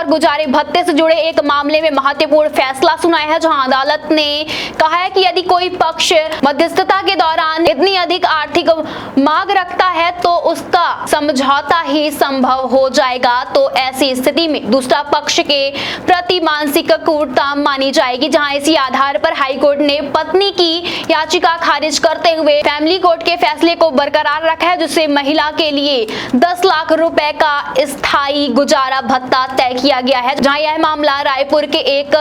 गुजारे भत्ते से जुड़े एक मामले में महत्वपूर्ण फैसला सुनाया है, जहां अदालत ने कहा है कि यदि कोई पक्ष मध्यस्थता के दौरान इतनी अधिक आर्थिक मांग रखता है तो उसका समझौता ही संभव हो जाएगा, तो ऐसी स्थिति में दूसरा पक्ष के प्रति मानसिक क्रूरता मानी जाएगी। जहां इसी आधार पर हाईकोर्ट ने पत्नी की याचिका खारिज करते हुए फैमिली कोर्ट के फैसले को बरकरार रखा है, जिससे महिला के लिए 10 लाख रुपए का स्थायी गुजारा भत्ता तय किया गया है। जहां यह मामला रायपुर के एक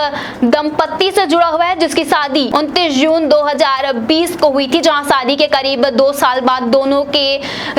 दंपत्ति से जुड़ा हुआ है, जिसकी शादी 29 जून 2020 को हुई थी। जहां शादी के करीब 2 साल बाद दोनों के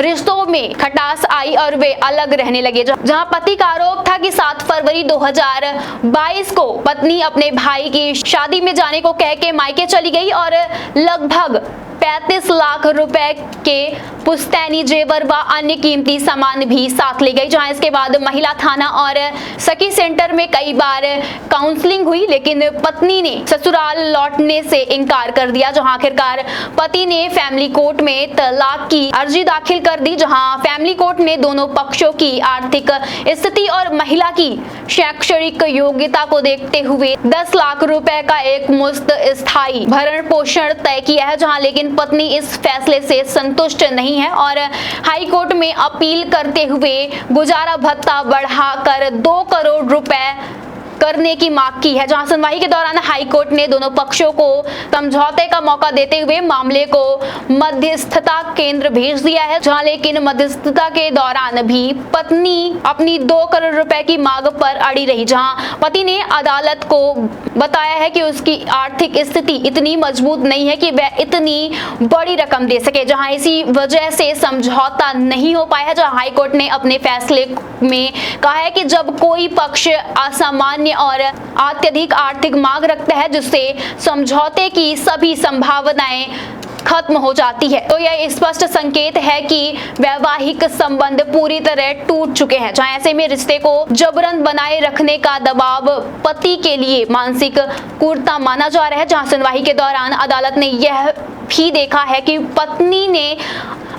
रिश्तों में खटास आई और वे अलग रहने लगे। जहां पति का आरोप था कि 7 फरवरी 2022 को पत्नी अपने भाई की शादी में जाने को कह के मायके चली गई और लगभग 35 लाख रुपए के पुश्तैनी जेवर व अन्य कीमती सामान भी साथ ले गई। जहां इसके बाद महिला थाना और सखी सेंटर में कई बार काउंसलिंग हुई, लेकिन पत्नी ने ससुराल लौटने से इनकार कर दिया। जहां आखिरकार पति ने फैमिली कोर्ट में तलाक की अर्जी दाखिल कर दी। जहां फैमिली कोर्ट ने दोनों पक्षों की आर्थिक स्थिति और महिला की शैक्षणिक योग्यता को देखते हुए 10 लाख रुपए का एक मुश्त स्थायी भरण पोषण तय किया है। जहां लेकिन पत्नी इस फैसले से संतुष्ट नहीं है और हाई कोर्ट में अपील करते हुए गुजारा भत्ता बढ़ाकर 2 करोड़ रुपए करने की मांग की है। जहां सुनवाई के दौरान हाई कोर्ट ने दोनों पक्षों को समझौते का मौका देते हुए मामले को मध्यस्थता केंद्र भेज दिया है। जहां लेकिन मध्यस्थता के दौरान भी पत्नी अपनी 2 करोड़ रुपए की मांग पर अड़ी रही। जहां पति ने अदालत को बताया है कि उसकी आर्थिक स्थिति इतनी मजबूत नहीं है कि वह इतनी बड़ी रकम दे सके। जहां इसी वजह से समझौता नहीं हो पाया। जहां हाई कोर्ट ने अपने फैसले में कहा है कि जब कोई पक्ष असामान्य और अत्यधिक आर्थिक मांग रखता है, जिससे समझौते की सभी संभावनाएं खत्म हो जाती है, तो यह स्पष्ट संकेत है कि वैवाहिक संबंध पूरी तरह टूट चुके हैं। जहां ऐसे में रिश्ते को जबरन बनाए रखने का दबाव पति के लिए मानसिक क्रूरता माना जा रहा है। जहां सुनवाई के दौरान अदालत ने यह भी देखा है कि पत्नी ने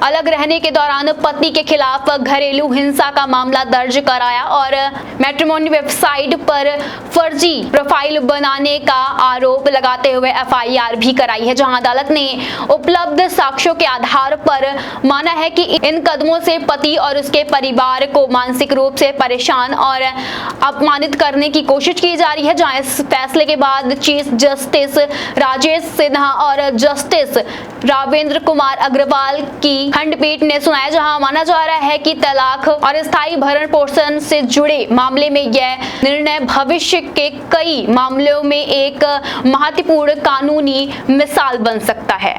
अलग रहने के दौरान पति के खिलाफ घरेलू हिंसा का मामला दर्ज कराया और मैट्रिमोनी वेबसाइट पर फर्जी प्रोफाइल बनाने का आरोप लगाते हुए एफआईआर भी कराई है। जहां अदालत ने उपलब्ध साक्ष्यों के आधार पर माना है कि इन कदमों से पति और उसके परिवार को मानसिक रूप से परेशान और अपमानित करने की कोशिश की जा रही है। जहां इस फैसले के बाद चीफ जस्टिस राजेश सिन्हा और जस्टिस रावेंद्र कुमार अग्रवाल की खंडपीठ ने सुनाया। जहां माना जा रहा है कि तलाक और स्थायी भरण पोषण से जुड़े मामले में यह निर्णय भविष्य के कई मामलों में एक महत्वपूर्ण कानूनी मिसाल बन सकता है।